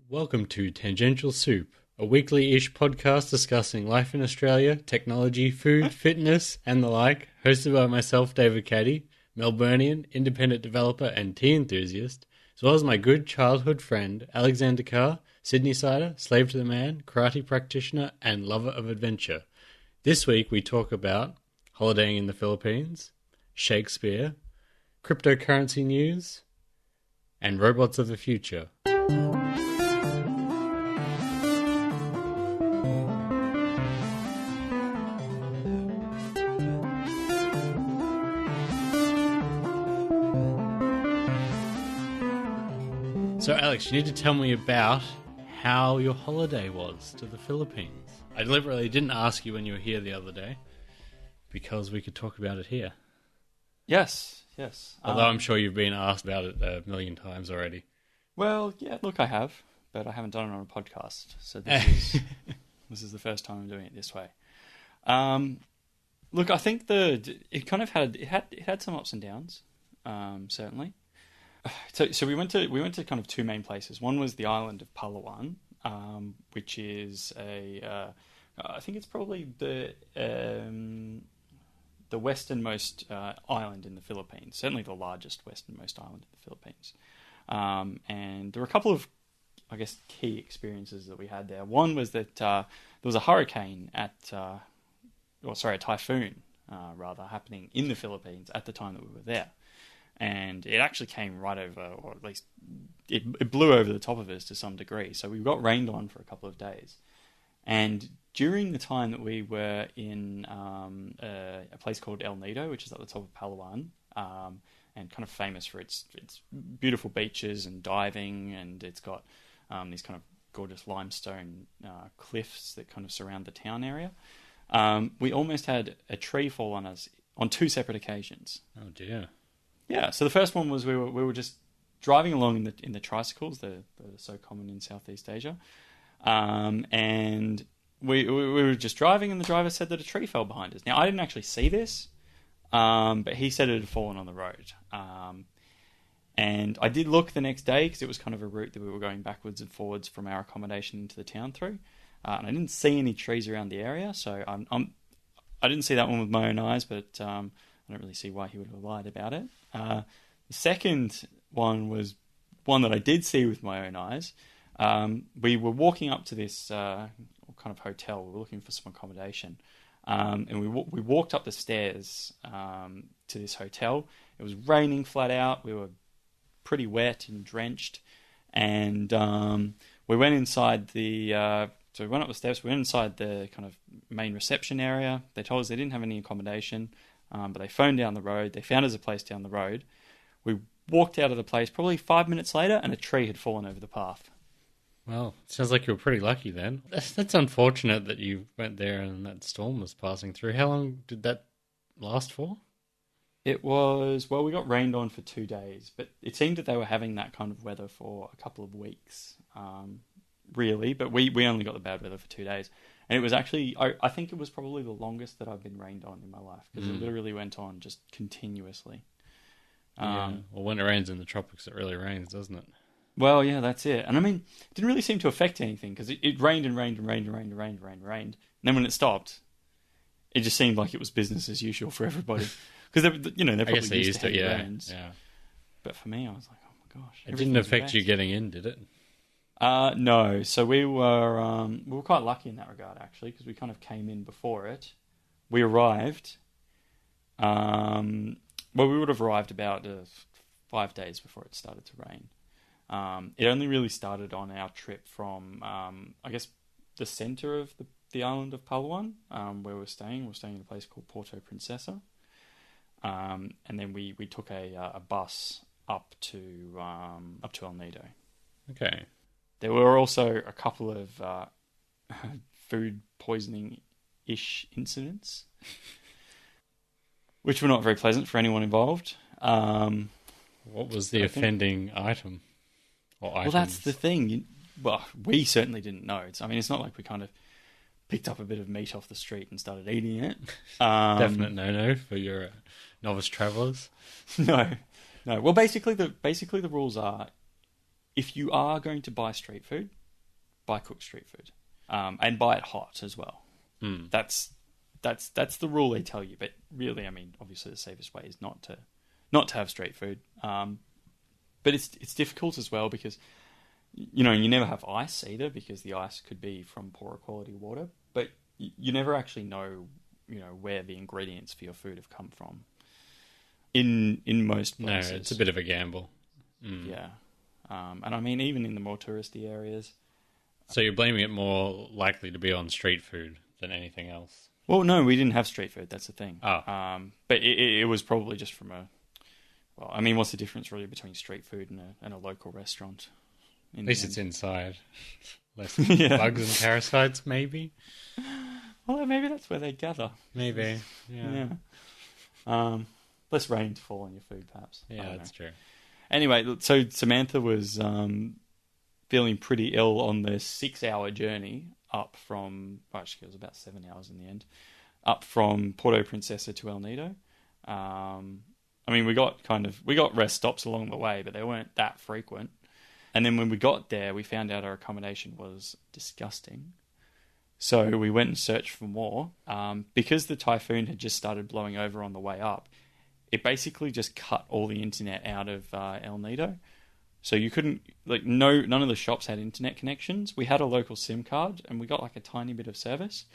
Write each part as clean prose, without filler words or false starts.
Welcome to Tangential Soup, a weekly-ish podcast discussing life in Australia, technology, food, fitness, and the like, hosted by myself, David Caddy, Melburnian, independent developer and tea enthusiast, as well as my good childhood friend, Alexander Carr, Sydney-sider, slave to the man, karate practitioner, and lover of adventure. This week we talk about holidaying in the Philippines, Shakespeare, cryptocurrency news, and robots of the future. So, Alex, you need to tell me about how your holiday was to the Philippines. I deliberately didn't ask you when you were here the other day because we could talk about it here. Yes. Although I'm sure you've been asked about it a million times already. Well, yeah, look, I have, but I haven't done it on a podcast. So this is the first time I'm doing it this way. Look, I think it had some ups and downs, certainly. So we went to kind of two main places. One was the island of Palawan, which is I think it's probably the westernmost island in the Philippines. Certainly the largest westernmost island in the Philippines. And there were a couple of, I guess, key experiences that we had there. One was that there was a hurricane a typhoon, happening in the Philippines at the time that we were there. And it actually came right over, or at least it blew over the top of us to some degree. So we got rained on for a couple of days. And during the time that we were in a place called El Nido, which is at the top of Palawan, and kind of famous for its beautiful beaches and diving, and it's got these kind of gorgeous limestone cliffs that kind of surround the town area. We almost had a tree fall on us on two separate occasions. Oh dear. Yeah, so the first one was we were just driving along in the tricycles that are so common in Southeast Asia, and we were just driving, and the driver said that a tree fell behind us. Now I didn't actually see this, but he said it had fallen on the road, and I did look the next day because it was kind of a route that we were going backwards and forwards from our accommodation into the town through, and I didn't see any trees around the area, so I didn't see that one with my own eyes, but I don't really see why he would have lied about it. The second one was one that I did see with my own eyes. We were walking up to this kind of hotel. We were looking for some accommodation. And we walked up the stairs to this hotel. It was raining flat out. We were pretty wet and drenched. And we went inside so we went up the steps. We went inside the kind of main reception area. They told us they didn't have any accommodation. But they phoned down the road. They found us a place down the road. We walked out of the place probably 5 minutes later, and a tree had fallen over the path. Well, it sounds like you were pretty lucky then. That's unfortunate that you went there and that storm was passing through. How long did that last for? It was, we got rained on for 2 days, but it seemed that they were having that kind of weather for a couple of weeks, really. But we only got the bad weather for 2 days. And it was actually, I think it was probably the longest that I've been rained on in my life, because it literally went on just continuously. Well, when it rains in the tropics, it really rains, doesn't it? Well, yeah, that's it. And I mean, it didn't really seem to affect anything, because it rained and rained and rained and rained and rained and rained and rained. And then when it stopped, it just seemed like it was business as usual for everybody. Because they're probably used to heavy rains. Yeah. But for me, I was like, oh my gosh. It didn't affect you getting in, did it? No. So we were quite lucky in that regard, actually, because we kind of came in before it. We arrived. We would have arrived about 5 days before it started to rain. It only really started on our trip from, I guess, the centre of the island of Palawan, where we're staying. We're staying in a place called Porto Princesa. And then we took a bus up to El Nido. Okay. There were also a couple of food poisoning-ish incidents, which were not very pleasant for anyone involved. What was the offending item? Or items? Well, that's the thing. We certainly didn't know. It's not like we kind of picked up a bit of meat off the street and started eating it. Definite no-no for your novice travellers. No. Well, basically the rules are, if you are going to buy street food, buy cooked street food, and buy it hot as well. That's the rule they tell you. But really, I mean, obviously the safest way is not to have street food. But it's difficult as well because you never have ice either, because the ice could be from poorer quality water. But you never actually know where the ingredients for your food have come from. In most places, no, it's a bit of a gamble. Yeah, and I mean even in the more touristy areas. So you're blaming it more likely to be on street food than anything else? Well, no, we didn't have street food. That's the thing. Oh. But it was probably just from well, I mean, what's the difference really between street food and a local restaurant? At least it's inside. Less Yeah. bugs and parasites, maybe? Well, maybe that's where they gather. Maybe, yeah. Less rain to fall on your food, perhaps. Yeah, that's true. Anyway, so Samantha was feeling pretty ill on the 6-hour journey up from, actually it was about 7 hours in the end, up from Porto Princesa to El Nido. I mean, we got rest stops along the way, but they weren't that frequent. And then when we got there, we found out our accommodation was disgusting. So we went and searched for more. Because the typhoon had just started blowing over on the way up, it basically just cut all the internet out of El Nido. So you couldn't, none of the shops had internet connections. We had a local SIM card and we got a tiny bit of service.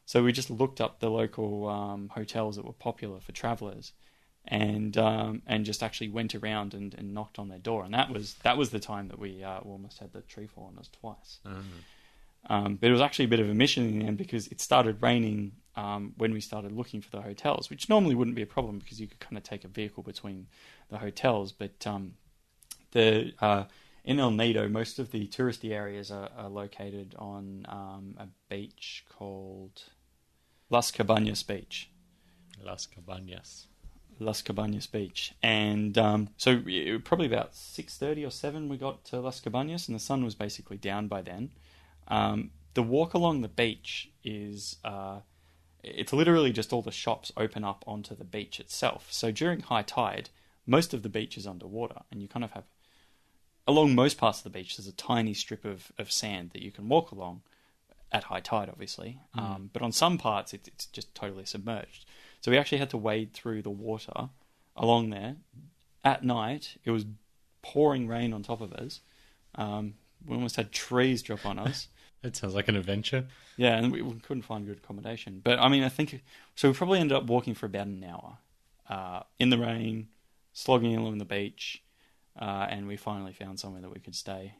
So we just looked up the local hotels that were popular for travellers and just actually went around and knocked on their door. And that was the time that we almost had the tree fall on us twice. But it was actually a bit of a mission in the end because it started raining when we started looking for the hotels, which normally wouldn't be a problem because you could kind of take a vehicle between the hotels. But in El Nido, most of the touristy areas are located on a beach called Las Cabañas Beach. Las Cabañas. Las Cabañas Beach. And so probably about 6:30 or 7 we got to Las Cabañas, and the sun was basically down by then. The walk along the beach is... it's literally just all the shops open up onto the beach itself. So during high tide, most of the beach is underwater, and you kind of have... Along most parts of the beach, there's a tiny strip of sand that you can walk along at high tide, obviously. But on some parts, it's just totally submerged. So we actually had to wade through the water along there. At night, it was pouring rain on top of us. We almost had trees drop on us. That sounds like an adventure. Yeah, and we couldn't find good accommodation. But, I mean, I think... So we probably ended up walking for about an hour in the rain, slogging along the beach, and we finally found somewhere that we could stay.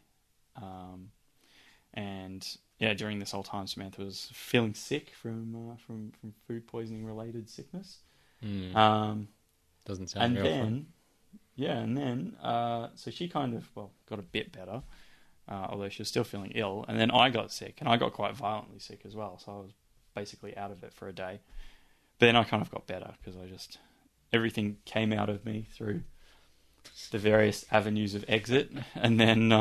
And, yeah, during this whole time, Samantha was feeling sick from food poisoning-related sickness. Doesn't sound real fun. Yeah, and then... so she kind of, got a bit better. Although she was still feeling ill. And then I got sick, and I got quite violently sick as well, so I was basically out of it for a day. But then I kind of got better, because everything came out of me through the various avenues of exit, and then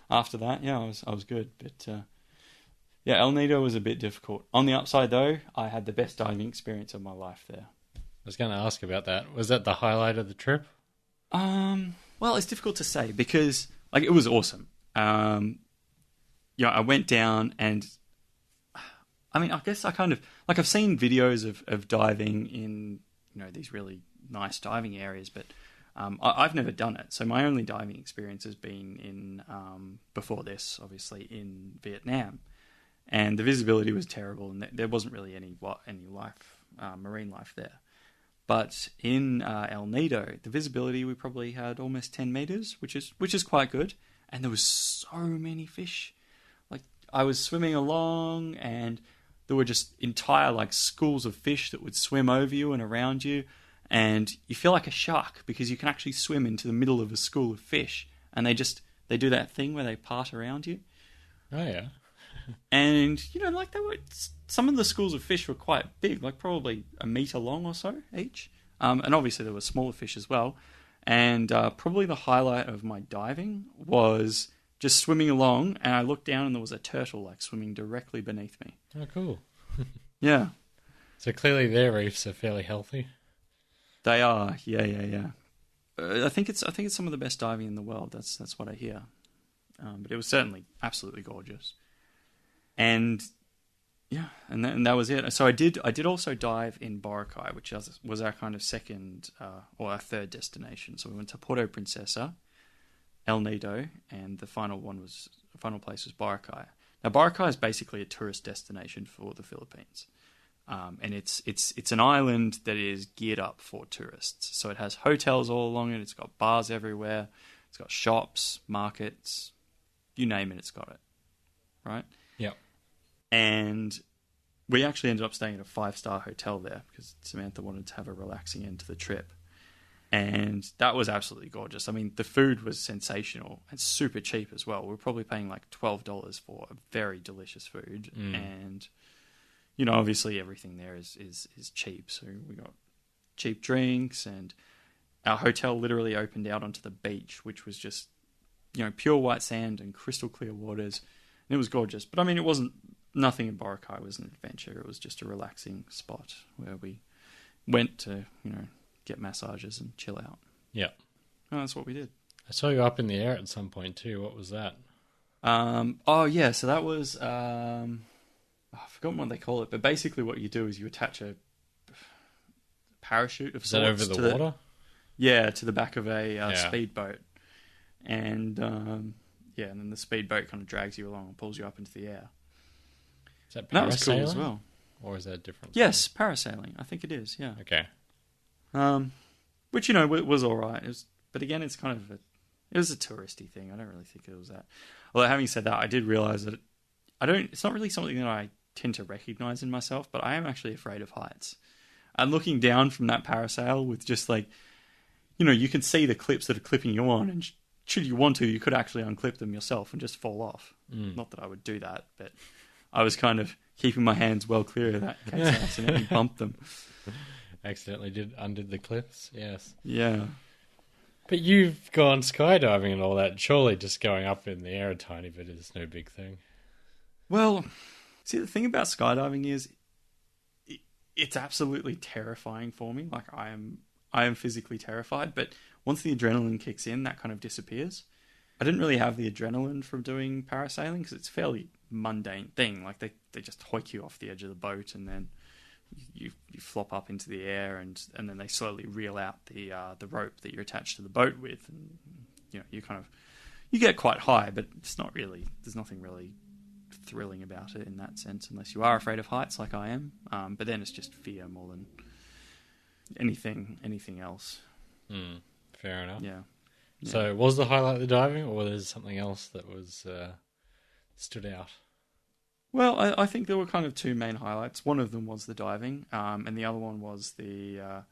after that, yeah, I was good. But yeah, El Nido was a bit difficult. On the upside, though, I had the best diving experience of my life there. I was going to ask about that. Was that the highlight of the trip? Well, it's difficult to say, because it was awesome. I went down and, I mean, I guess I kind of, I've seen videos of diving in, these really nice diving areas, but I've never done it. So my only diving experience has been in, before this, obviously, in Vietnam. And the visibility was terrible, and there wasn't really any life, marine life there. But in El Nido, the visibility, we probably had almost 10 meters, which is quite good. And there was so many fish. I was swimming along, and there were just entire schools of fish that would swim over you and around you, and you feel like a shark because you can actually swim into the middle of a school of fish, and they do that thing where they part around you. Oh yeah. And some of the schools of fish were quite big, probably a meter long or so each. And obviously there were smaller fish as well. And probably the highlight of my diving was just swimming along, and I looked down and there was a turtle swimming directly beneath me. Oh, cool. Yeah. So clearly their reefs are fairly healthy. They are, yeah. I think it's some of the best diving in the world. That's what I hear. But it was certainly absolutely gorgeous. And yeah, and that was it. So I did also dive in Boracay, which was our kind of second or our third destination. So we went to Puerto Princesa, El Nido, and the final place was Boracay. Now Boracay is basically a tourist destination for the Philippines, and it's an island that is geared up for tourists. So it has hotels all along it. It's got bars everywhere. It's got shops, markets, you name it, it's got it, right? Yeah. And we actually ended up staying at a 5-star hotel there because Samantha wanted to have a relaxing end to the trip. And that was absolutely gorgeous. I mean, the food was sensational and super cheap as well. We were probably paying like $12 for a very delicious food. And, obviously everything there is cheap. So we got cheap drinks, and our hotel literally opened out onto the beach, which was just, pure white sand and crystal clear waters. And it was gorgeous. But I mean, nothing in Boracay was an adventure. It was just a relaxing spot where we went to, get massages and chill out. Yeah. And that's what we did. I saw you up in the air at some point too. What was that? So that was, I've forgotten what they call it, but basically what you do is you attach a parachute of sorts. Is that over the water? To the back of a speedboat. And, and then the speedboat kind of drags you along and pulls you up into the air. Is that parasailing? That was cool as well. Or is that different? Yes, parasailing. I think it is, yeah. Okay. Which, was all right. But again, it's kind of it was a touristy thing. I don't really think it was that. Although having said that, I did realize that it's not really something that I tend to recognize in myself, but I am actually afraid of heights. And looking down from that parasail with just like, you can see the clips that are clipping you on, and should you want to, you could actually unclip them yourself and just fall off. Not that I would do that, but I was kind of keeping my hands well clear of that in case I accidentally bumped them. Accidentally undid the clips, yes. Yeah. But you've gone skydiving and all that. Surely just going up in the air a tiny bit is no big thing. Well, see, the thing about skydiving is it's absolutely terrifying for me. Like, I am physically terrified, but once the adrenaline kicks in, that kind of disappears. I didn't really have the adrenaline from doing parasailing because it's a fairly mundane thing. Like, they just hoik you off the edge of the boat, and then you flop up into the air, and then they slowly reel out the rope that you're attached to the boat with, and you get quite high, but it's not really, there's nothing really thrilling about it in that sense, unless you are afraid of heights like I am. But then it's just fear more than anything else. Fair enough. Yeah. So was the highlight the diving, or was there something else that was stood out? Well, I think there were kind of two main highlights. One of them was the diving, and the other one was the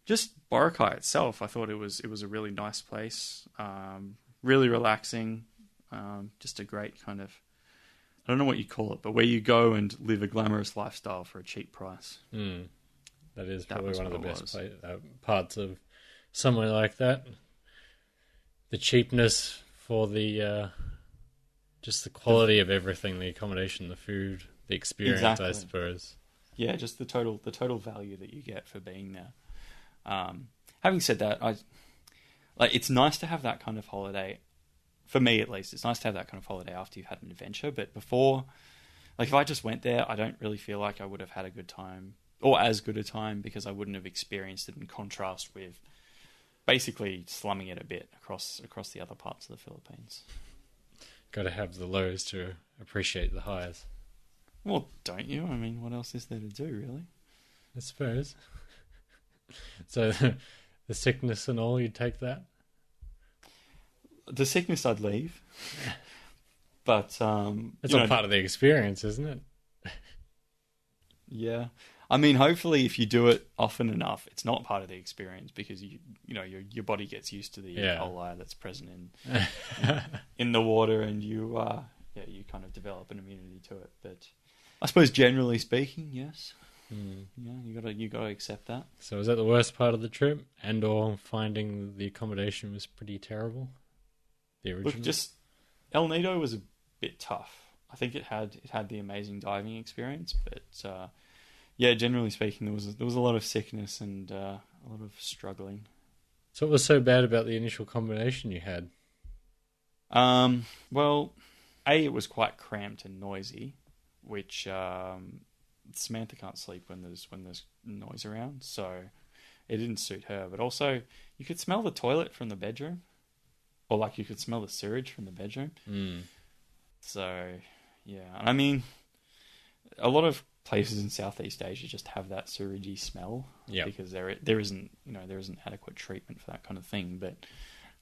just Boracay itself. I thought it was a really nice place, really relaxing, just a great kind of, I don't know what you call it, but where you go and live a glamorous lifestyle for a cheap price. That is probably one of the best parts of somewhere like that. The cheapness for the just the quality of everything, the accommodation, the food, the experience, exactly. I suppose. Yeah, just the total value that you get for being there. Having said that, it's nice to have that kind of holiday. For me, at least, it's nice to have that kind of holiday after you've had an adventure. But before, like, if I just went there, I don't really feel like I would have had a good time, or as good a time, because I wouldn't have experienced it in contrast with basically slumming it a bit across the other parts of the Philippines. Got to have the lows to appreciate the highs. Well, don't you? I mean, what else is there to do, really? I suppose. So the sickness and all, you'd take that? The sickness, I'd leave. But it's all part of the experience, isn't it? Yeah. I mean, hopefully, if you do it often enough, it's not part of the experience, because your body gets used to the E. coli that's present in the water, and you kind of develop an immunity to it. But I suppose, generally speaking, yes. Yeah, you gotta accept that. So, was that the worst part of the trip, and/or finding the accommodation was pretty terrible? The original. Look, just El Nido was a bit tough. I think it had the amazing diving experience, but generally speaking, there was a lot of sickness and a lot of struggling. So, what was so bad about the initial combination you had? Well, it was quite cramped and noisy, which Samantha can't sleep when there's noise around, so it didn't suit her. But also, you could smell the toilet from the bedroom, or like you could smell the sewage from the bedroom. So, yeah, and I mean, a lot of places in Southeast Asia just have that sewagey smell, because there isn't adequate treatment for that kind of thing. But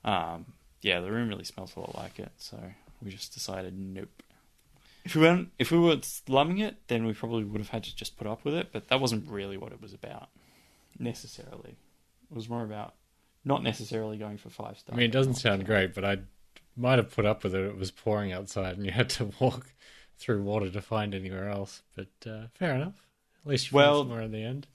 the room really smells a lot like it, so we just decided nope. If we were loving it, then we probably would have had to just put up with it. But that wasn't really what it was about necessarily. It was more about not necessarily going for 5 stars. I mean, it doesn't sound great, but I might have put up with it. It was pouring outside, and you had to walk through water to find anywhere else. But fair enough. At least you found somewhere in the end.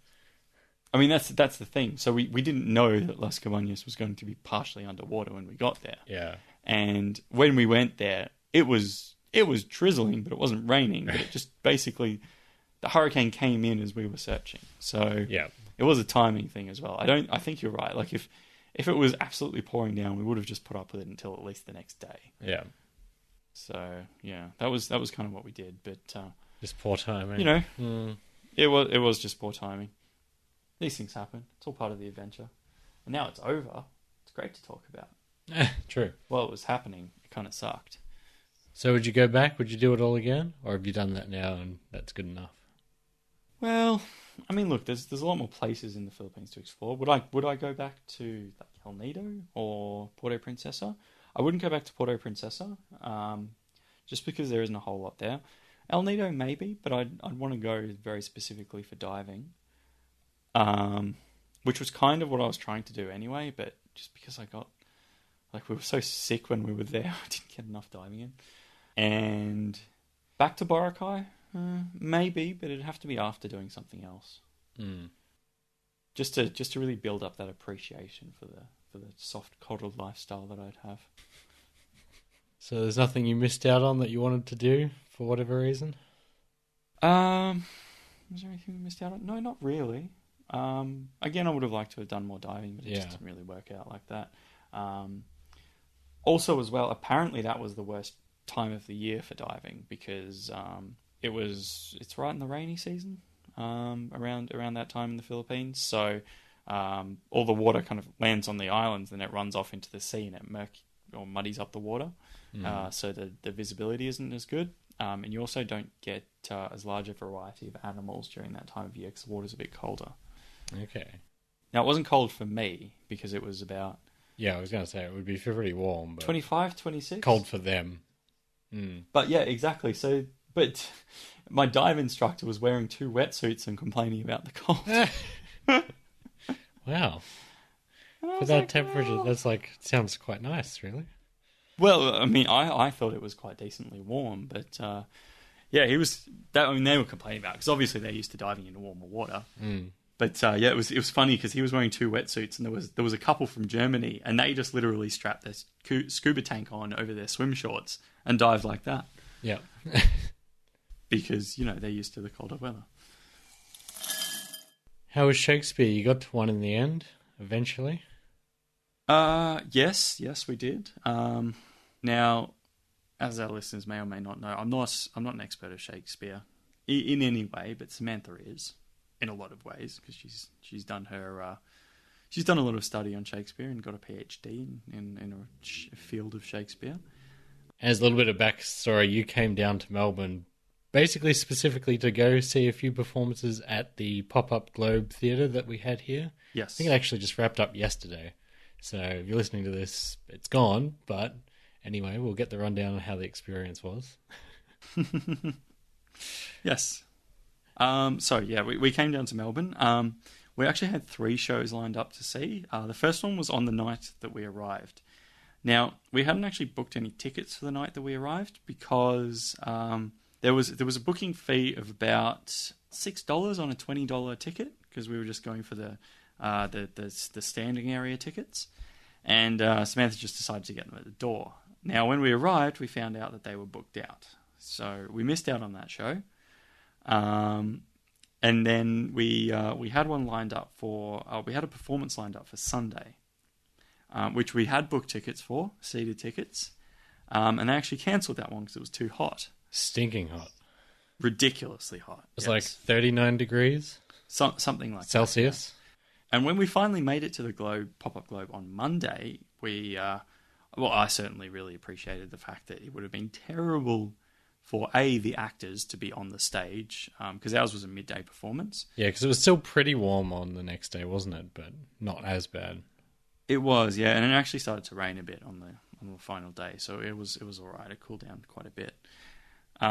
I mean, that's the thing. So we didn't know that Las Cabañas was going to be partially underwater when we got there. Yeah. And when we went there, it was drizzling, but it wasn't raining. But it just basically, the hurricane came in as we were searching. So it was a timing thing as well. I think you're right. Like if it was absolutely pouring down, we would have just put up with it until at least the next day. Yeah. So yeah, that was kind of what we did. But just poor timing. You know, it was just poor timing. These things happen. It's all part of the adventure. And now it's over. It's great to talk about. True. While it was happening, it kind of sucked. So would you go back? Would you do it all again? Or have you done that now and that's good enough? Well, I mean, look, there's a lot more places in the Philippines to explore. Would I go back to like El Nido or Puerto Princesa? I wouldn't go back to Puerto Princesa, just because there isn't a whole lot there. El Nido maybe, but I'd want to go very specifically for diving, which was kind of what I was trying to do anyway. But just because we were so sick when we were there, I didn't get enough diving in. And back to Boracay, maybe, but it'd have to be after doing something else. Just to really build up that appreciation for the soft, coddled lifestyle that I'd have. So there's nothing you missed out on that you wanted to do for whatever reason? Was there anything we missed out on? No, not really. Again, I would have liked to have done more diving, but it just didn't really work out like that. Also, as well, apparently that was the worst time of the year for diving because it's right in the rainy season around that time in the Philippines. So all the water kind of lands on the islands and it runs off into the sea and it muddies up the water. So the visibility isn't as good. And you also don't get as large a variety of animals during that time of year because the water's a bit colder. Okay. Now, it wasn't cold for me because it was about... Yeah, I was going to say it would be pretty warm. But 25, 26? Cold for them. But yeah, exactly. So, but my dive instructor was wearing 2 wetsuits and complaining about the cold. Wow. For that temperature, that's sounds quite nice, really. Well, I mean, I thought it was quite decently warm, but yeah, he was. They were complaining about it because obviously they're used to diving into warmer water. But yeah, it was funny because he was wearing 2 wetsuits, and there was a couple from Germany, and they just literally strapped their scuba tank on over their swim shorts and dived like that. Yeah, because they're used to the colder weather. How was Shakespeare? You got to one in the end, eventually. Yes, we did. Now, as our listeners may or may not know, I'm not an expert of Shakespeare in any way, but Samantha is in a lot of ways because she's done a lot of study on Shakespeare and got a PhD in a field of Shakespeare. As a little bit of backstory, you came down to Melbourne basically specifically to go see a few performances at the Pop-Up Globe Theatre that we had here. Yes. I think it actually just wrapped up yesterday. So if you're listening to this, it's gone. But anyway, we'll get the rundown on how the experience was. Yes. So yeah, we came down to Melbourne. We actually had 3 shows lined up to see. The first one was on the night that we arrived. Now, we hadn't actually booked any tickets for the night that we arrived because there was a booking fee of about $6 on a $20 ticket because we were just going for the standing area tickets, and Samantha just decided to get them at the door. Now, when we arrived, we found out that they were booked out, so we missed out on that show. And then we had one lined up we had a performance lined up for Sunday, which we had booked tickets for, seated tickets, And they actually cancelled that one because it was too hot. Stinking hot. Ridiculously hot. It's like 39 degrees? Something like Celsius? that. Yeah. And when we finally made it to the pop-up globe on Monday, I certainly really appreciated the fact that it would have been terrible for the actors to be on the stage, because ours was a midday performance. Yeah, because it was still pretty warm on the next day, wasn't it? But not as bad. It was, yeah, and it actually started to rain a bit on the final day, so it was all right. It cooled down quite a bit. So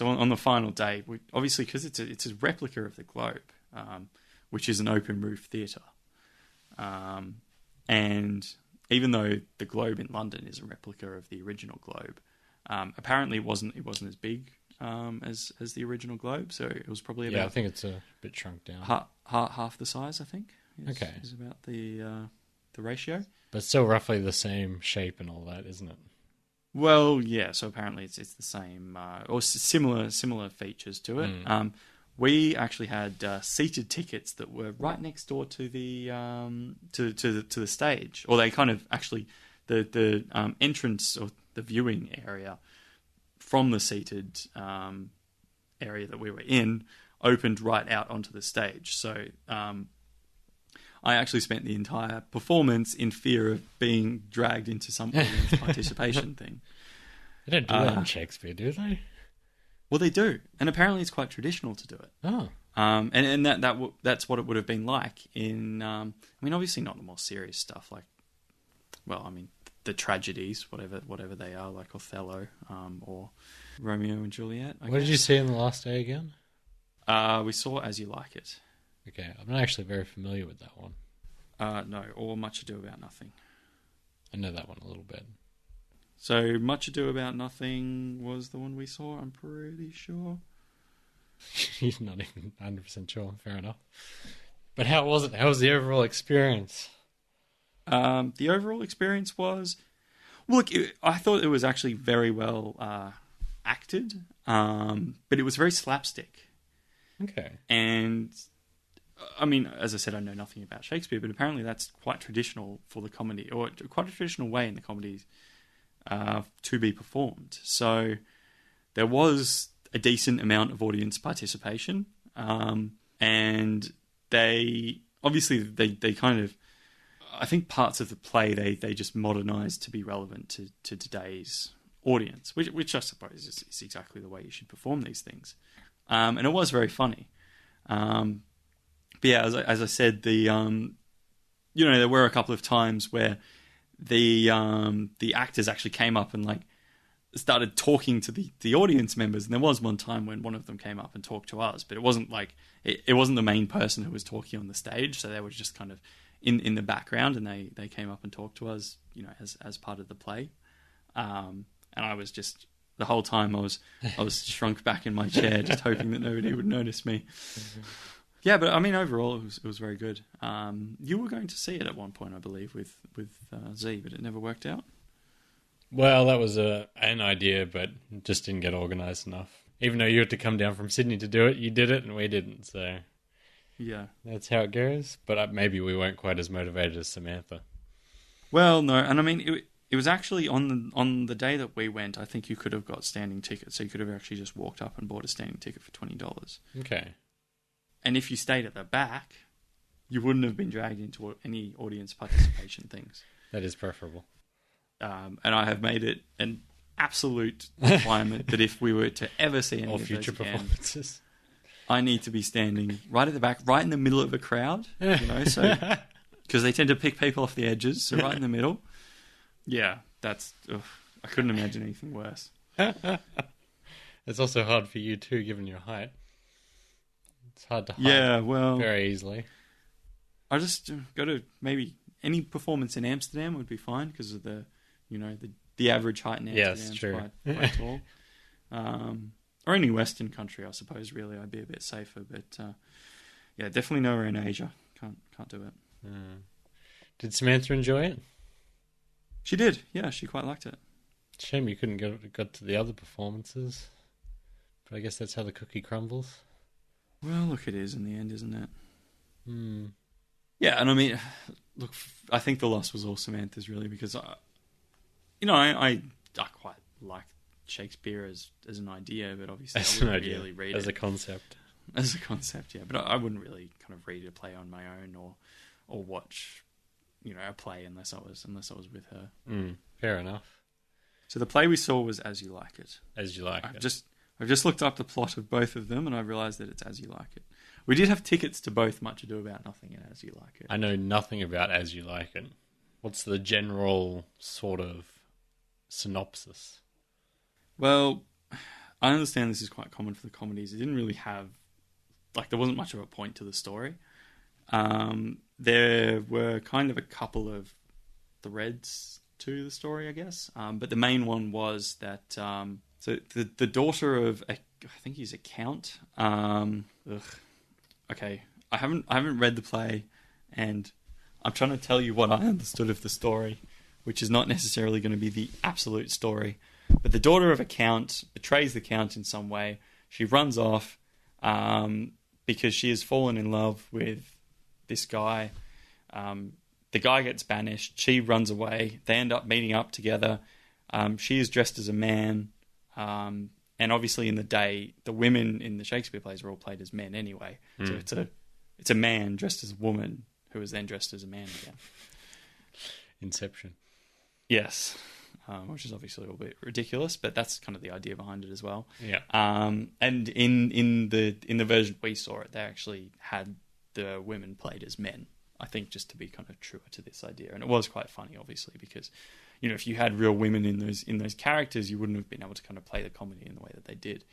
on the final day, obviously because it's a replica of the Globe, which is an open roof theatre, and even though the Globe in London is a replica of the original Globe, apparently it wasn't as big as the original Globe, so it was probably about, I think it's a bit shrunk down. Half the size, I think. Is about the ratio, but still roughly the same shape and all that, isn't it? Well, yeah. So apparently it's the same or similar features to it. We actually had seated tickets that were right next door to the to the stage, or they kind of actually the entrance or the viewing area from the seated area that we were in opened right out onto the stage. So I actually spent the entire performance in fear of being dragged into some audience participation thing. They don't do that in Shakespeare, do they? Well, they do, and apparently it's quite traditional to do it. Oh, and that's what it would have been like in. Obviously not the more serious stuff like, the tragedies, whatever they are, like Othello, or Romeo and Juliet. What did you see in the last day again? We saw As You Like It. Okay, I'm not actually very familiar with that one. No, or Much Ado About Nothing. I know that one a little bit. So Much Ado About Nothing was the one we saw, I'm pretty sure. You're not even 100% sure, fair enough. But how was it? How was the overall experience? The overall experience was... Look, I thought it was actually very well acted, but it was very slapstick. Okay. And... as I said, I know nothing about Shakespeare, but apparently that's quite traditional for the comedy, or quite a traditional way in the comedies to be performed. So there was a decent amount of audience participation, and they kind of, I think parts of the play they just modernised to be relevant to today's audience, which I suppose is exactly the way you should perform these things, and it was very funny. But yeah, as I said, there were a couple of times where the actors actually came up and started talking to the audience members, and there was one time when one of them came up and talked to us, but it wasn't it wasn't the main person who was talking on the stage, so they were just kind of in the background, and they came up and talked to us, as part of the play, and I was just the whole time I was shrunk back in my chair, just hoping that nobody would notice me. Yeah, but overall it was very good. You were going to see it at one point, I believe, with Z, but it never worked out. Well, that was an idea, but just didn't get organised enough. Even though you had to come down from Sydney to do it, you did it and we didn't. So yeah, that's how it goes. But maybe we weren't quite as motivated as Samantha. Well, no, and it was actually on the day that we went. I think you could have got standing tickets, so you could have actually just walked up and bought a standing ticket for $20. Okay. And if you stayed at the back, you wouldn't have been dragged into any audience participation things. That is preferable. And I have made it an absolute requirement that if we were to ever see any of future those again, performances, I need to be standing right at the back, right in the middle of a crowd. So because they tend to pick people off the edges, so right in the middle. Yeah, I couldn't imagine anything worse. It's also hard for you too, given your height. It's hard to hide very easily. I just go to maybe any performance in Amsterdam would be fine because of the average height in Amsterdam is quite tall. Or any Western country, I suppose. Really, I'd be a bit safer. But definitely nowhere in Asia. Can't do it. Did Samantha enjoy it? She did. Yeah, she quite liked it. Shame you couldn't get to the other performances. But I guess that's how the cookie crumbles. Well, look, it is in the end, isn't it? Yeah, and look, I think the loss was all Samantha's, really, because I quite like Shakespeare as an idea, but obviously I wouldn't really read as it. a concept. As a concept, yeah. But I wouldn't really kind of read a play on my own or watch, a play unless I was with her. Fair enough. So the play we saw was As You Like It. As You Like It. I've just looked up the plot of both of them, and I realised that it's As You Like It. We did have tickets to both Much Ado About Nothing and As You Like It. I know nothing about As You Like It. What's the general sort of synopsis? Well, I understand this is quite common for the comedies. It didn't really have... there wasn't much of a point to the story. There were kind of a couple of threads to the story, I guess. But the main one was that... so the daughter of... I think he's a count. Okay. I haven't read the play, and I'm trying to tell you what I understood of the story, which is not necessarily going to be the absolute story. But the daughter of a count betrays the count in some way. She runs off because she has fallen in love with this guy. The guy gets banished. She runs away. They end up meeting up together. She is dressed as a man. And obviously in the day, the women in the Shakespeare plays were all played as men anyway. So it's a man dressed as a woman who is then dressed as a man again. Inception. Yes. Which is obviously a little bit ridiculous, but that's kind of the idea behind it as well. Yeah. And in the version we saw it, they actually had the women played as men. I think just to be kind of truer to this idea, and it was quite funny, obviously, because if you had real women in those characters, you wouldn't have been able to kind of play the comedy in the way that they did.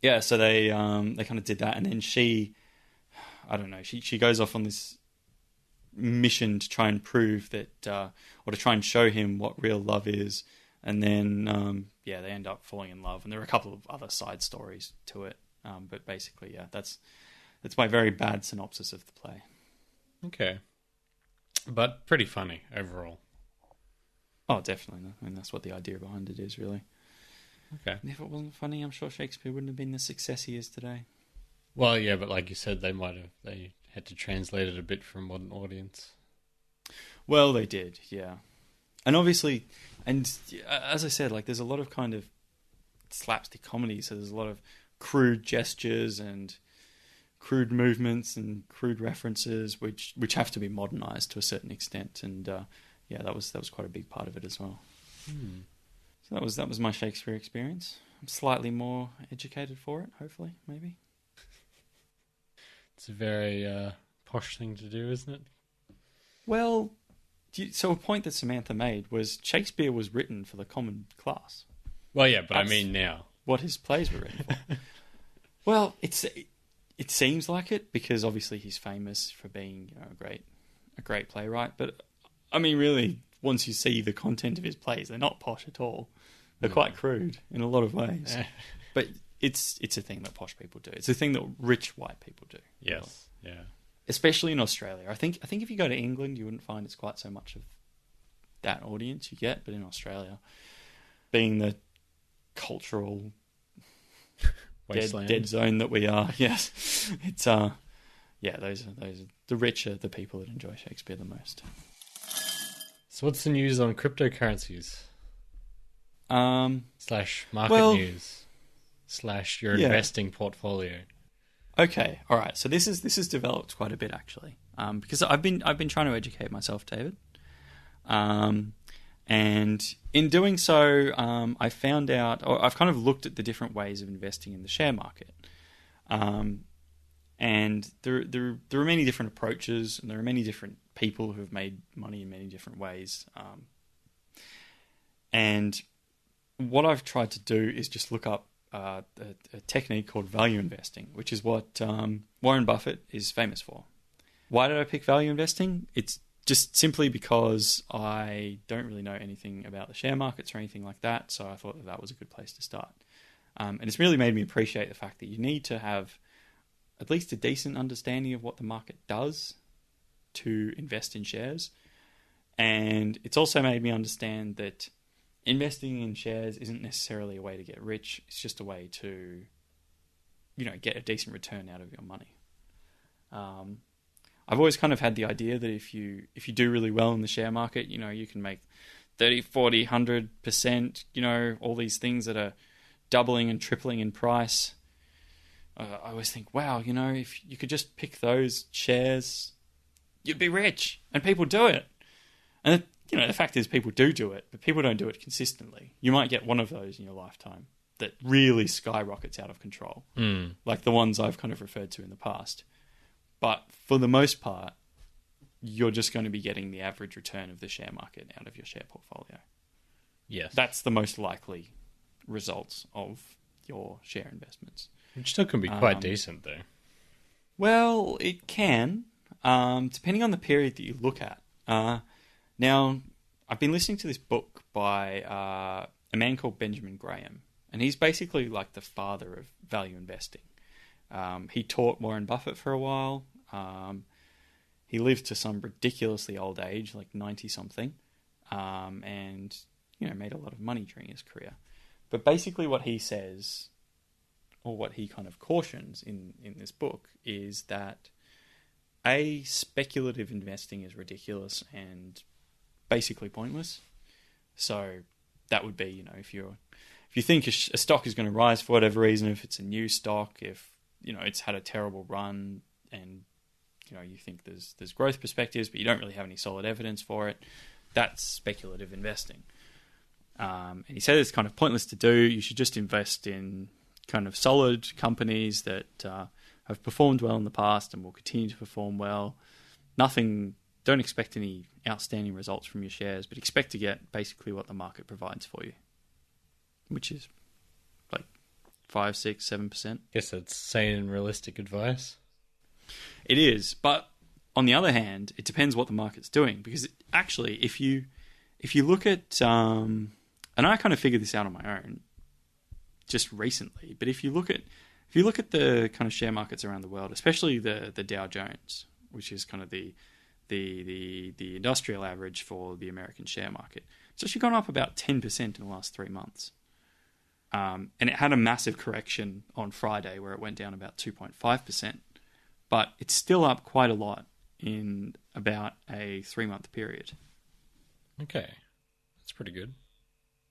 Yeah. So they kind of did that, and then she goes off on this mission to try and prove that, or to try and show him what real love is, and then they end up falling in love, and there are a couple of other side stories to it, but basically, yeah, that's my very bad synopsis of the play. Okay, but pretty funny overall. Oh, definitely. I mean, that's what the idea behind it is, really. Okay. And if it wasn't funny, I'm sure Shakespeare wouldn't have been the success he is today. Well, yeah, but like you said, they had to translate it a bit for a modern audience. Well, they did, yeah. And obviously, and as I said, there's a lot of kind of slapstick comedy, so there's a lot of crude gestures and crude movements and crude references, which have to be modernized to a certain extent, and that was quite a big part of it as well. So that was my Shakespeare experience. I'm slightly more educated for it, hopefully, maybe. It's a very posh thing to do, isn't it? Well, so a point that Samantha made was Shakespeare was written for the common class. Well, yeah, but I mean now. What his plays were written for. Well, it seems like it, because obviously he's famous for being a great playwright. But I mean, really, once you see the content of his plays, they're not posh at all. They're quite crude in a lot of ways. But it's a thing that posh people do. It's a thing that rich white people do. Yes, yeah. Especially in Australia. I think if you go to England, you wouldn't find it's quite so much of that audience you get. But in Australia, being the cultural dead zone that we are, yes, it's those are the richer the people that enjoy Shakespeare the most. So what's the news on cryptocurrencies? Slash market news / your investing portfolio. Okay, all right. So this has developed quite a bit actually, because I've been trying to educate myself, David, and in doing so, I found out, or I've kind of looked at the different ways of investing in the share market, and there are many different approaches, and there are many different people who have made money in many different ways, and what I've tried to do is just look up a technique called value investing, which is what Warren Buffett is famous for. Why did I pick value investing? It's just simply because I don't really know anything about the share markets or anything like that, so I thought that was a good place to start. And it's really made me appreciate the fact that you need to have at least a decent understanding of what the market does to invest in shares. And it's also made me understand that investing in shares isn't necessarily a way to get rich. It's just a way to, get a decent return out of your money. I've always kind of had the idea that if you do really well in the share market, you can make 30, 40, 100%, all these things that are doubling and tripling in price. I always think, wow, if you could just pick those shares, you'd be rich. And people do it. And, the fact is people do it, but people don't do it consistently. You might get one of those in your lifetime that really skyrockets out of control, like the ones I've kind of referred to in the past. But for the most part, you're just going to be getting the average return of the share market out of your share portfolio. Yes. That's the most likely results of your share investments. Which still can be quite decent, though. Well, it can, depending on the period that you look at. Now, I've been listening to this book by a man called Benjamin Graham, and he's basically like the father of value investing. He taught Warren Buffett for a while. He lived to some ridiculously old age, like 90-something, and made a lot of money during his career. But basically what he says, or what he kind of cautions in this book, is that speculative investing is ridiculous and basically pointless. So that would be, if you think a stock is going to rise for whatever reason, if it's a new stock, if it's had a terrible run, and you think there's growth perspectives, but you don't really have any solid evidence for it, that's speculative investing. And he said it's kind of pointless to do. You should just invest in kind of solid companies that have performed well in the past and will continue to perform well. Don't expect any outstanding results from your shares, but expect to get basically what the market provides for you, which is like 5, 6, 7%. Guess that's sane and realistic advice. It is, but on the other hand, it depends what the market's doing, because actually, if you look at, and I kind of figured this out on my own just recently, but if you look at the kind of share markets around the world, especially the Dow Jones, which is kind of the industrial average for the American share market, it's actually gone up about 10% in the last 3 months. And it had a massive correction on Friday where it went down about 2.5%. But it's still up quite a lot in about a 3-month period. Okay. That's pretty good.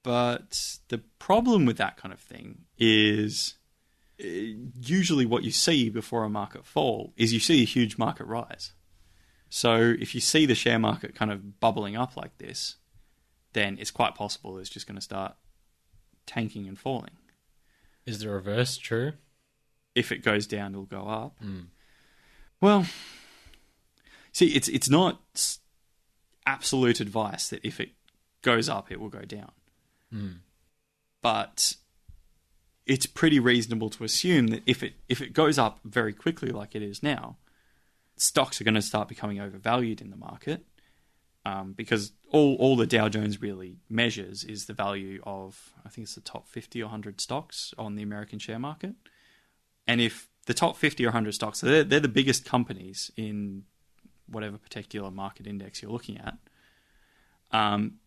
But the problem with that kind of thing is usually what you see before a market fall is you see a huge market rise. So if you see the share market kind of bubbling up like this, then it's quite possible it's just going to start tanking and falling. Is the reverse true? If it goes down, it'll go up. Well, see, it's not absolute advice that if it goes up, it will go down. But it's pretty reasonable to assume that if it goes up very quickly like it is now, stocks are going to start becoming overvalued in the market, because all the Dow Jones really measures is the value of, I think it's the top 50 or 100 stocks on the American share market. And if the top 50 or 100 stocks, so they're the biggest companies in whatever particular market index you're looking at.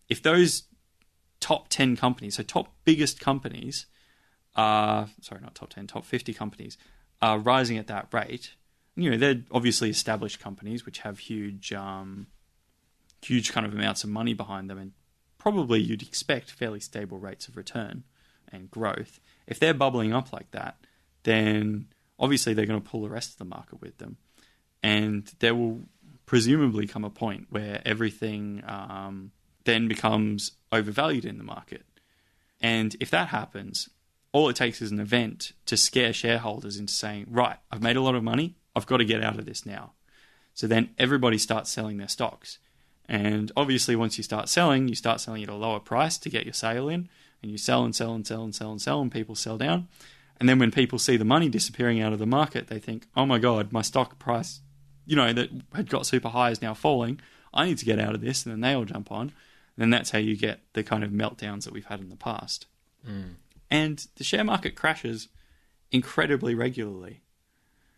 If those top 10 companies, so top biggest companies, top 50 companies are rising at that rate, they're obviously established companies which have huge kind of amounts of money behind them, and probably you'd expect fairly stable rates of return and growth. If they're bubbling up like that, then obviously they're going to pull the rest of the market with them. And there will presumably come a point where everything then becomes overvalued in the market. And if that happens, all it takes is an event to scare shareholders into saying, right, I've made a lot of money, I've got to get out of this now. So then everybody starts selling their stocks. And obviously once you start selling at a lower price to get your sale in, and you sell and sell and sell and sell and sell, and people sell down. And then when people see the money disappearing out of the market, they think, oh my God, my stock price, that had got super high is now falling. I need to get out of this. And then they all jump on. And that's how you get the kind of meltdowns that we've had in the past. And the share market crashes incredibly regularly.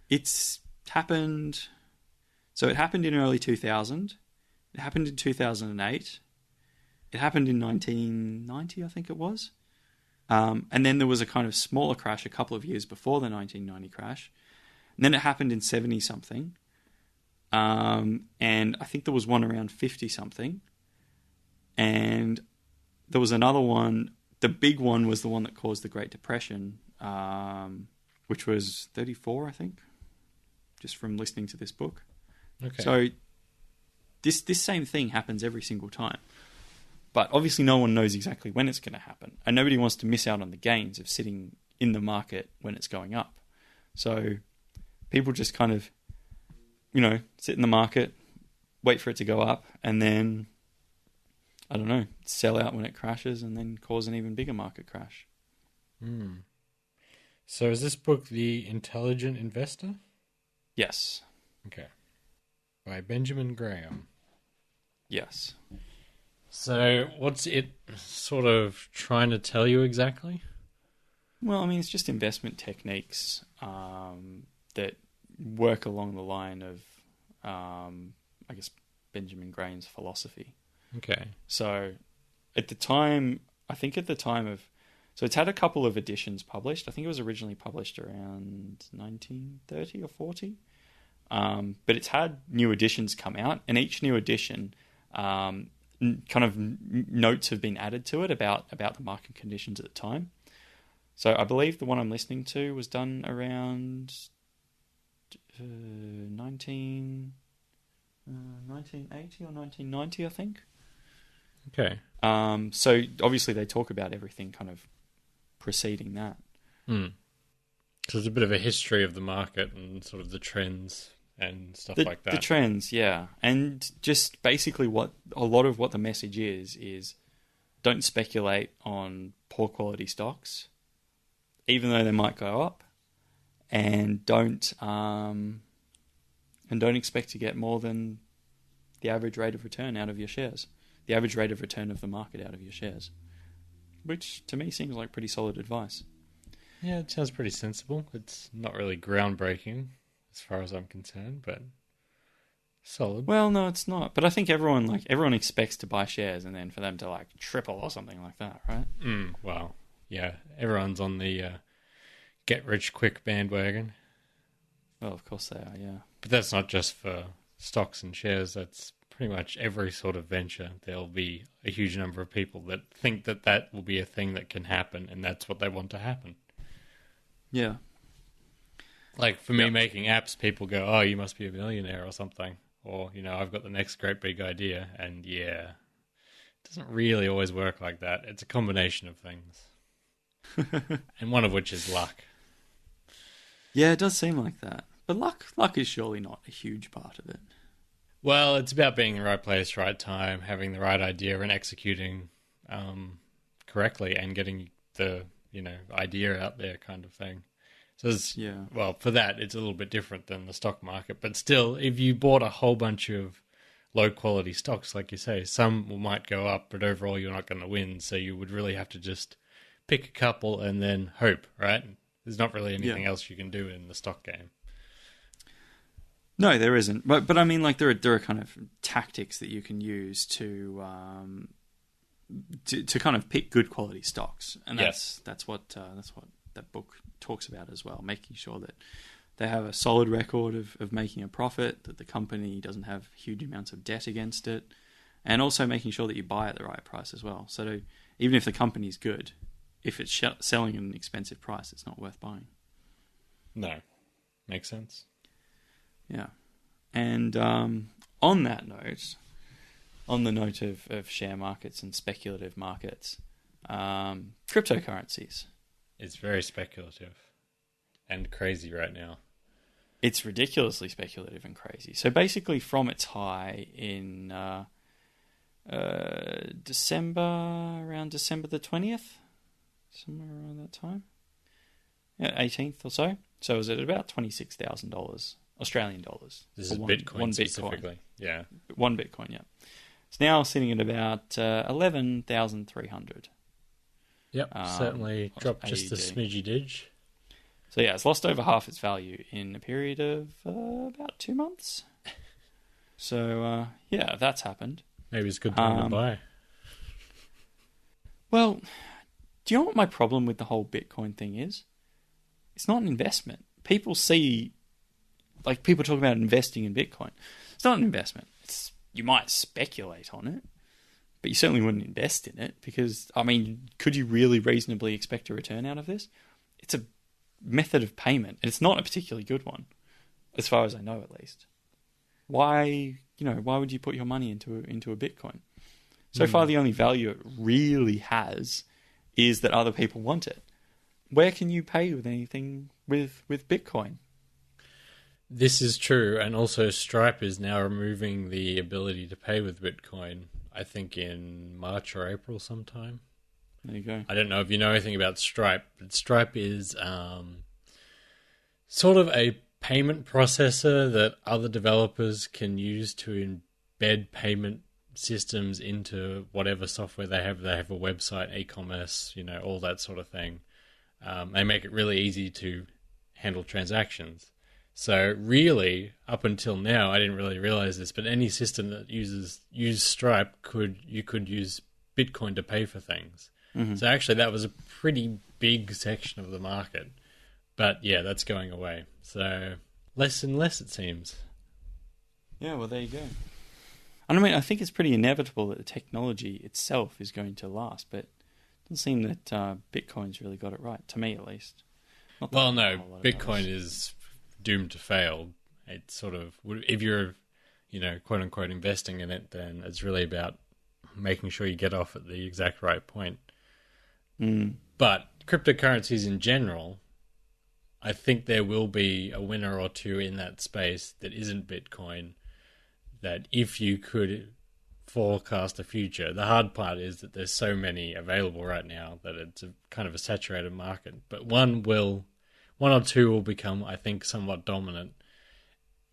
It's happened. So it happened in early 2000. It happened in 2008. It happened in 1990, I think it was. And then there was a kind of smaller crash a couple of years before the 1990 crash. And then it happened in 70-something. And I think there was one around 50-something. And there was another one. The big one was the one that caused the Great Depression, which was 34, I think, just from listening to this book. Okay. So this same thing happens every single time. But obviously no one knows exactly when it's going to happen. And nobody wants to miss out on the gains of sitting in the market when it's going up. So people just kind of, sit in the market, wait for it to go up, and then, I don't know, sell out when it crashes and then cause an even bigger market crash. So is this book The Intelligent Investor? Yes. Okay. By Benjamin Graham. Yes. So what's it sort of trying to tell you exactly? Well, I mean, it's just investment techniques that work along the line of, I guess, Benjamin Graham's philosophy. Okay. So at the time so it's had a couple of editions published. I think it was originally published around 1930 or 40. But it's had new editions come out, and each new edition, kind of notes have been added to it about the market conditions at the time. So I believe the one I'm listening to was done around 1980 or 1990, I think. Okay. So obviously they talk about everything kind of preceding that. So there's a bit of a history of the market and sort of the trends and stuff like that. The trends, yeah. And just basically a lot of what the message is don't speculate on poor quality stocks, even though they might go up, and don't expect to get more than the average rate of return out of your shares. The average rate of return of the market out of your shares. Which, to me, seems like pretty solid advice. Yeah, it sounds pretty sensible. It's not really groundbreaking, as far as I'm concerned, but solid. Well, no, it's not. But I think everyone expects to buy shares and then for them to, triple or something like that, right? Well, yeah, everyone's on the get-rich-quick bandwagon. Well, of course they are, yeah. But that's not just for stocks and shares. That's pretty much every sort of venture. There'll be a huge number of people that think that will be a thing that can happen, and that's what they want to happen. Yeah. Like for me making apps, people go, oh, you must be a millionaire or something. Or, I've got the next great big idea. And yeah, it doesn't really always work like that. It's a combination of things. And one of which is luck. Yeah, it does seem like that. But luck is surely not a huge part of it. Well, it's about being in the right place, right time, having the right idea and executing correctly and getting the, idea out there kind of thing. So, well, for that, it's a little bit different than the stock market. But still, if you bought a whole bunch of low-quality stocks, like you say, some might go up, but overall you're not going to win. So you would really have to just pick a couple and then hope, right? There's not really anything else you can do in the stock game. No, there isn't. But I mean, there are kind of tactics that you can use to kind of pick good quality stocks, and that's what that book talks about as well. Making sure that they have a solid record of making a profit, that the company doesn't have huge amounts of debt against it, and also making sure that you buy at the right price as well. So even if the company's good, if it's selling at an expensive price, it's not worth buying. No, makes sense. Yeah. And on that note, on the note of share markets and speculative markets, cryptocurrencies. It's very speculative and crazy right now. It's ridiculously speculative and crazy. So basically from its high in December, around December the 20th, somewhere around that time. Yeah, 18th or so. So it was at about $26,000 Australian dollars. This is Bitcoin specifically. Yeah. One Bitcoin, yeah. It's now sitting at about 11,300. Yep, certainly dropped AUD. just a smidgy didge. So yeah, it's lost over half its value in a period of about 2 months. So yeah, that's happened. Maybe it's a good time to buy. Well, do you know what my problem with the whole Bitcoin thing is? It's not an investment. People talk about investing in Bitcoin. It's not an investment. You might speculate on it, but you certainly wouldn't invest in it because, I mean, could you really reasonably expect a return out of this? It's a method of payment, and it's not a particularly good one, as far as I know, at least. Why would you put your money into a Bitcoin? So far, the only value it really has is that other people want it. Where can you pay with anything with Bitcoin? This is true, and also Stripe is now removing the ability to pay with Bitcoin, I think in March or April sometime. There you go. I don't know if you know anything about Stripe, but Stripe is sort of a payment processor that other developers can use to embed payment systems into whatever software they have. They have a website, e-commerce, all that sort of thing. They make it really easy to handle transactions. So really, up until now, I didn't really realize this, but any system that uses Stripe you could use Bitcoin to pay for things. Mm-hmm. So actually, that was a pretty big section of the market. But yeah, that's going away. So less and less, it seems. Yeah, well, there you go. And I mean, I think it's pretty inevitable that the technology itself is going to last, but it doesn't seem that Bitcoin's really got it right, to me at least. Well, no, Bitcoin is doomed to fail. It's sort of, if you're, quote unquote, investing in it, then it's really about making sure you get off at the exact right point. But cryptocurrencies in general, I think there will be a winner or two in that space that isn't Bitcoin, that if you could forecast the future, the hard part is that there's so many available right now that it's kind of a saturated market. But one or two will become, I think, somewhat dominant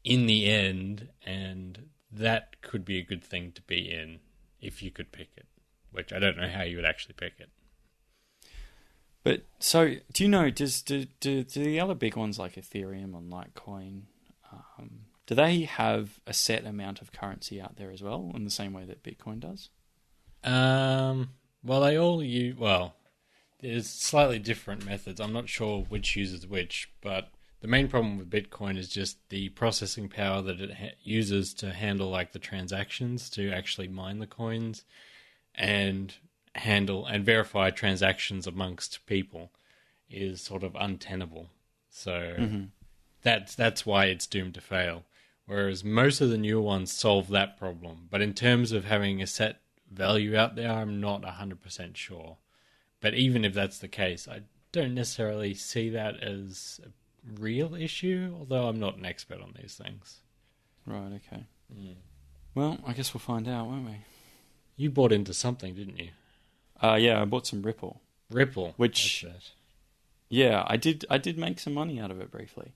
in the end, and that could be a good thing to be in if you could pick it, which I don't know how you would actually pick it. But so, do you know, do the other big ones like Ethereum and Litecoin, do they have a set amount of currency out there as well, in the same way that Bitcoin does? Well, they all use, there's slightly different methods. I'm not sure which uses which, but the main problem with Bitcoin is just the processing power that it uses to handle like the transactions, to actually mine the coins and handle and verify transactions amongst people is sort of untenable. So that's why it's doomed to fail. Whereas most of the newer ones solve that problem. But in terms of having a set value out there, I'm not 100% sure. But even if that's the case, I don't necessarily see that as a real issue, although I'm not an expert on these things. Right, okay. Well, I guess we'll find out, won't we? You bought into something, didn't you? Yeah, I bought some Ripple. Ripple? Which, yeah, I did make some money out of it briefly.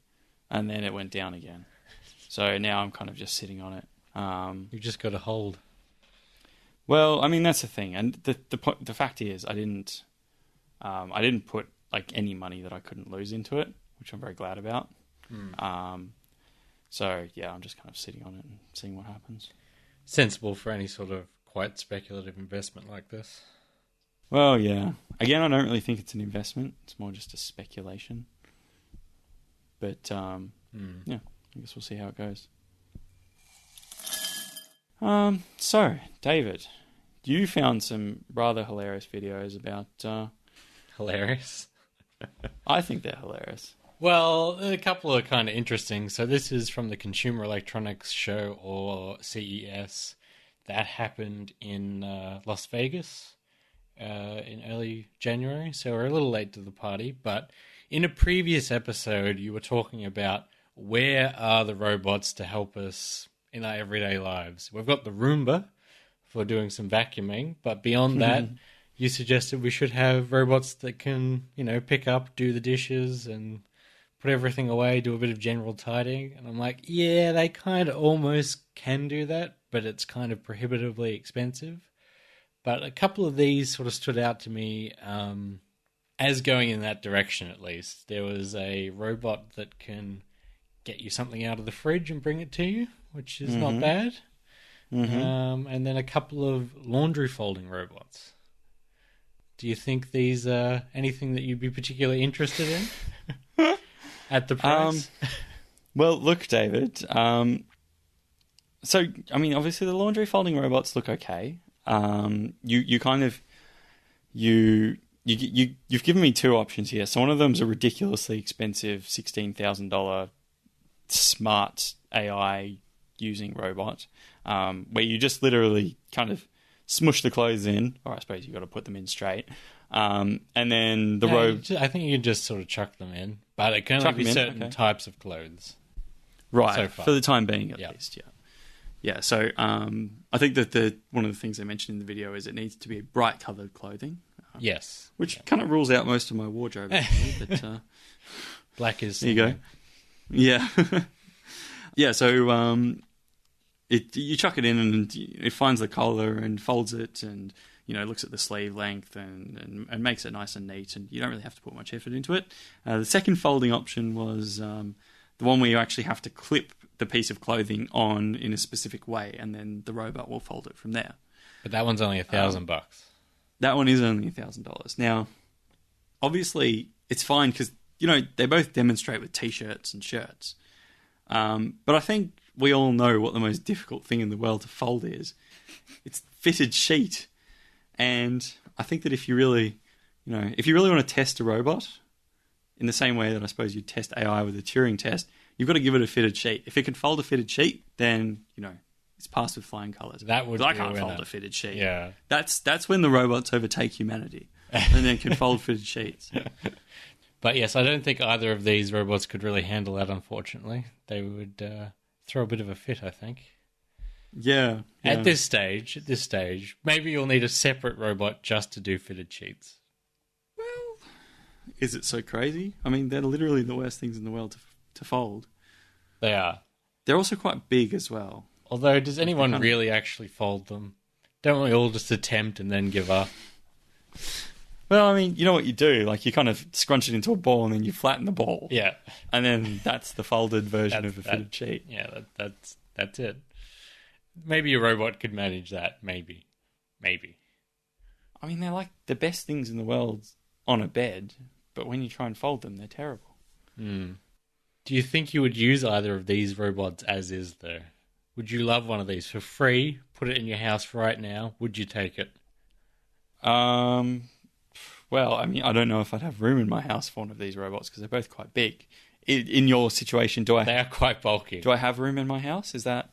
And then it went down again. So now I'm kind of just sitting on it. You've just got to hold. Well, I mean, that's the thing. And the fact is, I didn't put like any money that I couldn't lose into it, which I'm very glad about. So yeah, I'm just kind of sitting on it and seeing what happens. Sensible for any sort of quite speculative investment like this. Well, yeah. Again, I don't really think it's an investment. It's more just a speculation. But yeah, I guess we'll see how it goes. So, David, you found some rather hilarious videos about... Hilarious? I think they're hilarious. Well, a couple are kind of interesting. So this is from the Consumer Electronics Show, or CES, that happened in Las Vegas in early January. So we're a little late to the party. But in a previous episode, you were talking about where are the robots to help us in our everyday lives. We've got the Roomba for doing some vacuuming, but beyond that, you suggested we should have robots that can, pick up, do the dishes, and put everything away, do a bit of general tidying. And I'm like, yeah, they kind of almost can do that, but it's kind of prohibitively expensive. But a couple of these sort of stood out to me as going in that direction, at least. There was a robot that can get you something out of the fridge and bring it to you, which is not bad. And then a couple of laundry folding robots. Do you think these are anything that you'd be particularly interested in at the price? Well, look, David. So, I mean, obviously the laundry folding robots look okay. you kind of you've given me two options here. So one of them's a ridiculously expensive $16,000 smart AI using robot, where you just literally kind of smush the clothes in, or I suppose you got to put them in straight, and then the robe. I think you can just sort of chuck them in, but it can only be certain types of clothes. Right, so far. For the time being, at least, yeah. Yeah, so I think that one of the things they mentioned in the video is it needs to be bright coloured clothing. Yes. Which kind of rules out most of my wardrobe, actually. But, black is... There you go. Yeah. Yeah, so you chuck it in and it finds the collar and folds it and, looks at the sleeve length and makes it nice and neat, and you don't really have to put much effort into it. The second folding option was the one where you actually have to clip the piece of clothing on in a specific way, and then the robot will fold it from there. But that one's only $1,000. That one is only $1,000. Now, obviously, it's fine because, they both demonstrate with T-shirts and shirts. But I think we all know what the most difficult thing in the world to fold is. It's fitted sheet. And I think that if you really want to test a robot, in the same way that I suppose you test AI with a Turing test, you've got to give it a fitted sheet. If it can fold a fitted sheet, then, it's passed with flying colours. That would be I can't fold a fitted sheet. Yeah. That's when the robots overtake humanity and then can fold fitted sheets. But yes, I don't think either of these robots could really handle that, unfortunately. They would throw a bit of a fit, I think. Yeah. At this stage, maybe you'll need a separate robot just to do fitted sheets. Well, is it so crazy? I mean, they're literally the worst things in the world to fold. They are. They're also quite big as well. Although, does anyone really actually fold them? Don't we all just attempt and then give up? Well, I mean, you know what you do? Like, you kind of scrunch it into a ball and then you flatten the ball. Yeah. And then that's the folded version of a fitted sheet. Yeah, that's it. Maybe a robot could manage that. Maybe. I mean, they're like the best things in the world on a bed, but when you try and fold them, they're terrible. Do you think you would use either of these robots as is, though? Would you love one of these for free? Put it in your house right now. Would you take it? Well, I mean, I don't know if I'd have room in my house for one of these robots because they're both quite big. In your situation, They are quite bulky. Do I have room in my house? Is that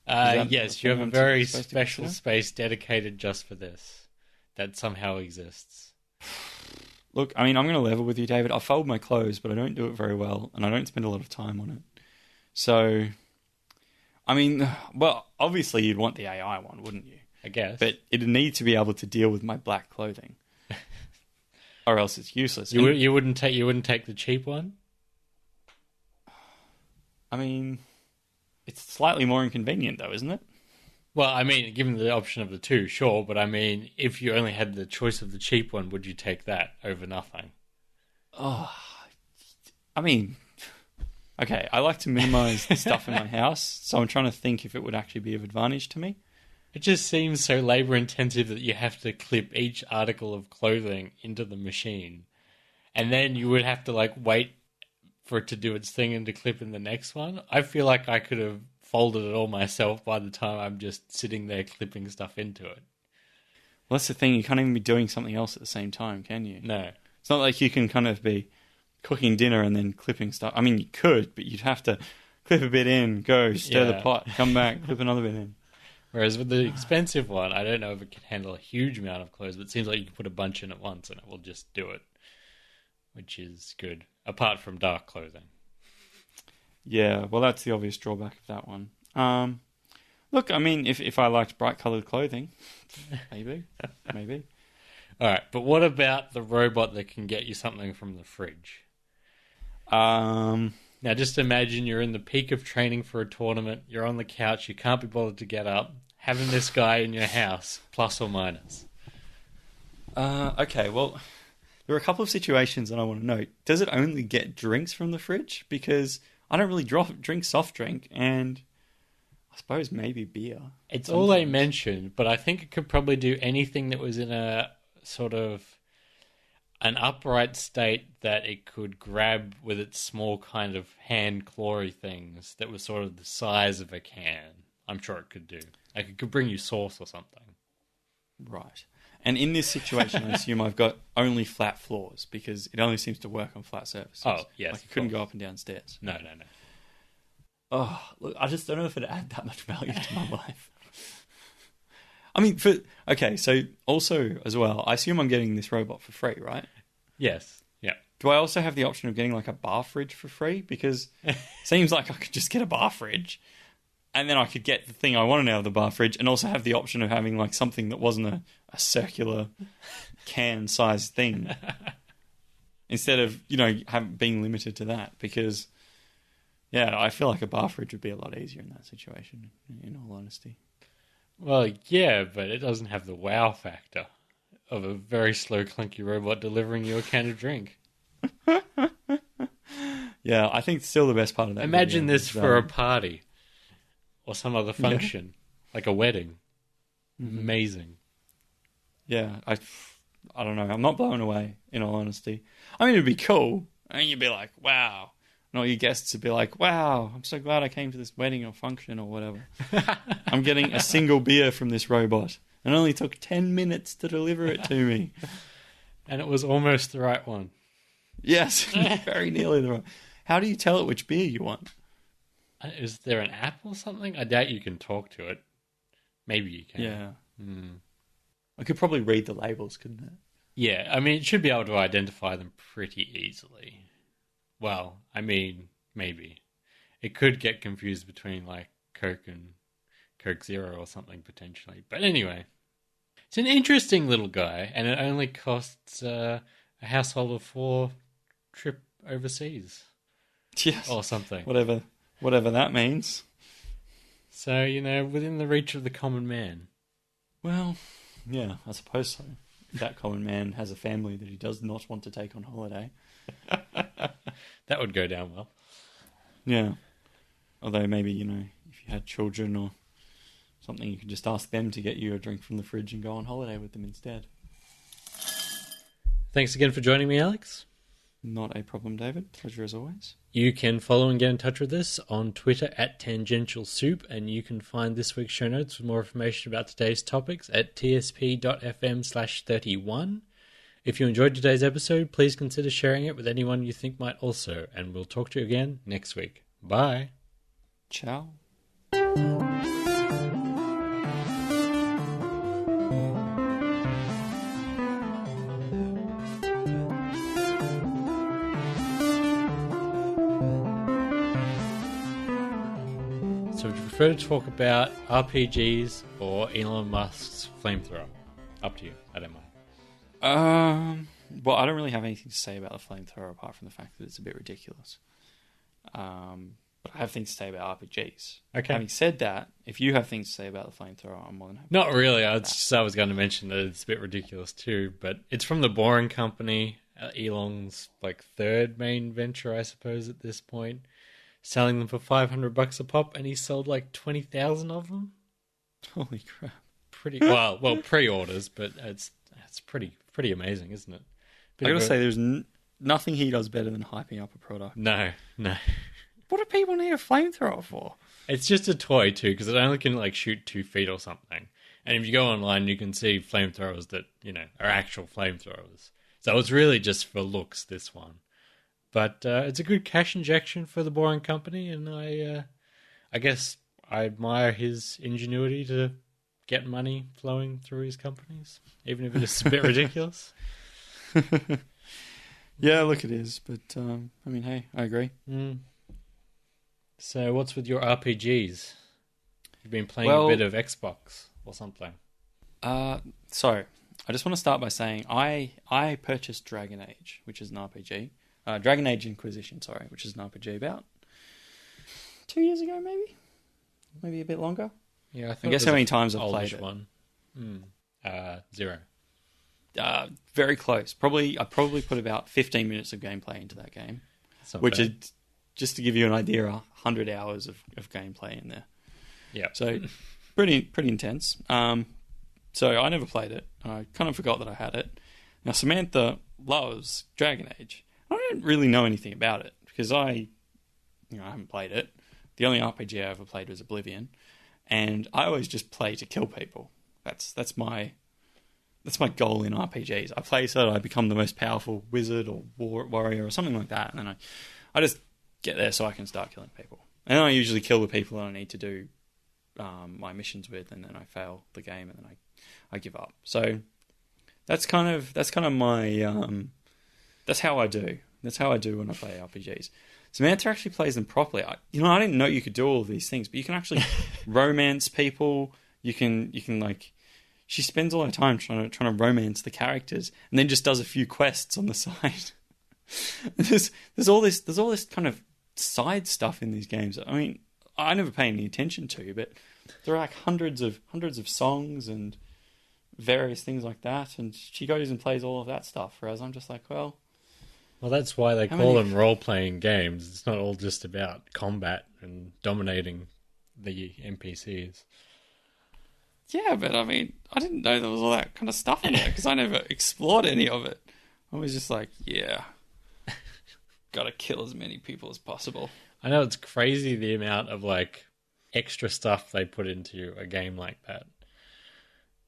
yes, you have a very special space dedicated just for this that somehow exists. Look, I mean, I'm going to level with you, David. I fold my clothes, but I don't do it very well, and I don't spend a lot of time on it. So, I mean, well, obviously you'd want the AI one, wouldn't you? I guess. But it'd need to be able to deal with my black clothing. Or else it's useless. You wouldn't take the cheap one? I mean, it's slightly more inconvenient though, isn't it? Well, I mean, given the option of the two, sure, but I mean, if you only had the choice of the cheap one, would you take that over nothing? Oh, I mean, okay, I like to minimize the stuff in my house, so I'm trying to think if it would actually be of advantage to me. It just seems so labor-intensive that you have to clip each article of clothing into the machine. And then you would have to, wait for it to do its thing and to clip in the next one. I feel like I could have folded it all myself by the time I'm just sitting there clipping stuff into it. Well, that's the thing. You can't even be doing something else at the same time, can you? No. It's not like you can kind of be cooking dinner and then clipping stuff. I mean, you could, but you'd have to clip a bit in, go, stir the pot, come back, clip another bit in. Whereas with the expensive one, I don't know if it can handle a huge amount of clothes, but it seems like you can put a bunch in at once and it will just do it, which is good, apart from dark clothing. Yeah, well, that's the obvious drawback of that one. Look, I mean, if I liked bright-coloured clothing, maybe. All right, but what about the robot that can get you something from the fridge? Now, just imagine you're in the peak of training for a tournament, you're on the couch, you can't be bothered to get up, having this guy in your house, plus or minus. Okay, well, there are a couple of situations that I want to note. Does it only get drinks from the fridge? Because I don't really drink soft drink, and I suppose maybe beer. It's all they mentioned, but I think it could probably do anything that was in a sort of an upright state that it could grab with its small kind of hand clawy things that was sort of the size of a can. I'm sure it could do. Like it could bring you sauce or something. Right. And in this situation, I assume I've got only flat floors because it only seems to work on flat surfaces. Oh, yes. Like, I couldn't go up and down stairs. No. Oh, look, I just don't know if it'd add that much value to my life. I mean, okay, so also as well, I assume I'm getting this robot for free, right? Yes. Yeah. Do I also have the option of getting like a bar fridge for free? Because it seems like I could just get a bar fridge and then I could get the thing I wanted out of the bar fridge and also have the option of having like something that wasn't a circular can-sized thing instead of, being limited to that. Because, yeah, I feel like a bar fridge would be a lot easier in that situation, in all honesty. Well, yeah, but it doesn't have the wow factor of a very slow, clunky robot delivering you a can of drink. Yeah, I think still the best part of that. Imagine this for a party or some other function, like a wedding. Mm-hmm. Amazing. Yeah, I don't know. I'm not blown away, in all honesty. I mean, it'd be cool. I mean, you'd be like, wow. And all your guests would be like, wow, I'm so glad I came to this wedding or function or whatever. I'm getting a single beer from this robot. It only took 10 minutes to deliver it to me. And it was almost the right one. Yes, very nearly the right. How do you tell it which beer you want? Is there an app or something? I doubt you can talk to it. Maybe you can. Yeah. I could probably read the labels, couldn't it? Yeah, I mean, it should be able to identify them pretty easily. Well, I mean, maybe. It could get confused between, like, Coke and Coke Zero or something, potentially. But anyway, it's an interesting little guy, and it only costs a household of 4 trip overseas. Yes. Or something. Whatever that means. So, within the reach of the common man. Well, yeah, I suppose so. That common man has a family that he does not want to take on holiday. That would go down well. Yeah. Although maybe, if you had children or something, you could just ask them to get you a drink from the fridge and go on holiday with them instead. Thanks again for joining me, Alex. Not a problem, David. Pleasure as always. You can follow and get in touch with us on Twitter at Tangential Soup, and you can find this week's show notes with more information about today's topics at tsp.fm/31. If you enjoyed today's episode, please consider sharing it with anyone you think might also, and we'll talk to you again next week. Bye. Ciao. So would you prefer to talk about RPGs or Elon Musk's flamethrower? Up to you. I don't mind. Well, I don't really have anything to say about the flamethrower apart from the fact that it's a bit ridiculous. But I have things to say about RPGs. Okay. Having said that, if you have things to say about the flamethrower, I'm more than happy. Not really. I was going to mention that it's a bit ridiculous too, but it's from the Boring Company, Elon's third main venture, I suppose, at this point. Selling them for $500 a pop, and he sold 20,000 of them. Holy crap! Well, pre-orders, but it's pretty amazing, isn't it? I gotta say, there's nothing he does better than hyping up a product. No. What do people need a flamethrower for? It's just a toy too, because it only can shoot 2 feet or something. And if you go online, you can see flamethrowers that are actual flamethrowers. So it's really just for looks, this one. But it's a good cash injection for the Boring Company, and I guess I admire his ingenuity to get money flowing through his companies, even if it's a bit ridiculous. Yeah, look, it is. But, I mean, hey, I agree. So what's with your RPGs? You've been playing a bit of Xbox or something. So, I just want to start by saying I purchased Dragon Age, which is an RPG. Dragon Age Inquisition, which is an RPG about 2 years ago, maybe a bit longer. Yeah, I guess how many times I've played it. One. 0. Very close. I probably put about 15 minutes of gameplay into that game, which is, just to give you an idea, 100 hours of gameplay in there. Yeah. So pretty intense. So I never played it. I kind of forgot that I had it. Now Samantha loves Dragon Age. I don't really know anything about it because I haven't played it. The only RPG I ever played was Oblivion, and I always just play to kill people. That's my that's my goal in RPGs. I play so that I become the most powerful wizard or warrior or something like that, and then I just get there so I can start killing people. And I usually kill the people that I need to do my missions with, and then I fail the game, and then I give up. So that's kind of my that's how I do. That's how I do when I play RPGs. Samantha actually plays them properly. I didn't know you could do all of these things, but you can actually romance people. You can like, she spends all her time trying to romance the characters, and then just does a few quests on the side. there's all this kind of side stuff in these games. I mean, I never pay any attention to, but there are like hundreds of songs and various things like that, and she goes and plays all of that stuff. Whereas I'm just like, well, that's why they call them role-playing games. It's not all just about combat and dominating the NPCs. Yeah, but I mean, I didn't know there was all that kind of stuff in there because I never explored any of it. I was just like, yeah, gotta kill as many people as possible. I know it's crazy the amount of like extra stuff they put into a game like that.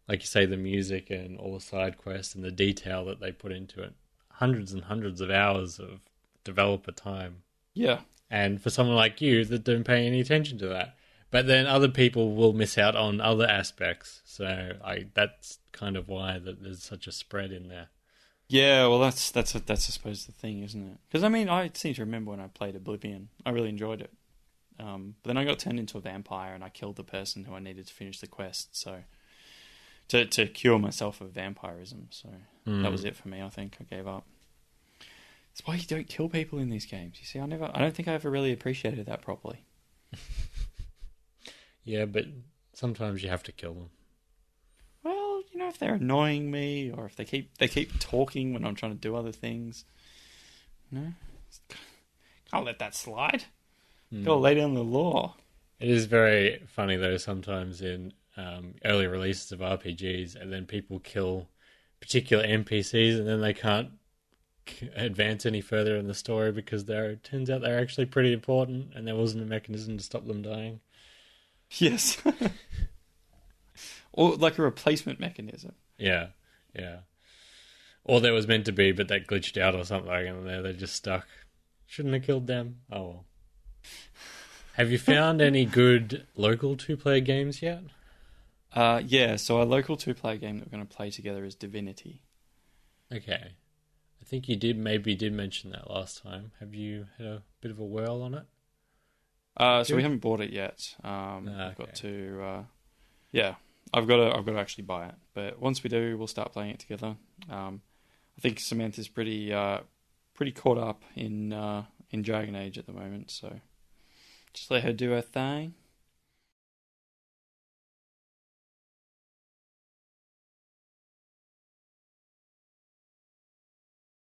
Like you say, the music and all the side quests and the detail that they put into it. Hundreds and hundreds of hours of developer time. Yeah. And for someone like you that don't pay any attention to that. But then other people will miss out on other aspects. So that's kind of why that there's such a spread in there. Yeah, well, that's I suppose the thing, isn't it? Because I mean, I seem to remember when I played Oblivion, I really enjoyed it. But then I got turned into a vampire, and I killed the person who I needed to finish the quest. So to cure myself of vampirism. So that was it for me. I think I gave up. That's why you don't kill people in these games. You see, I don't think I ever really appreciated that properly. Yeah, but sometimes you have to kill them. Well, if they're annoying me, or if they keep talking when I'm trying to do other things, can't let that slide. Gotta lay down the law. It is very funny though. Sometimes in early releases of RPGs, and then people kill particular NPCs, and then they can't advance any further in the story because it turns out they're actually pretty important, and there wasn't a mechanism to stop them dying. Yes. Or like a replacement mechanism. Yeah. Or there was meant to be, but that glitched out or something, and they're just stuck. Shouldn't have killed them. Oh well. Have you found any good local 2-player games yet? Yeah, so our local 2-player game that we're going to play together is Divinity. Okay. I think you did mention that last time. Have you had a bit of a whirl on it? So we haven't bought it yet. I've got to, I've got to actually buy it. But once we do, we'll start playing it together. I think Samantha's pretty caught up in Dragon Age at the moment, so just let her do her thing.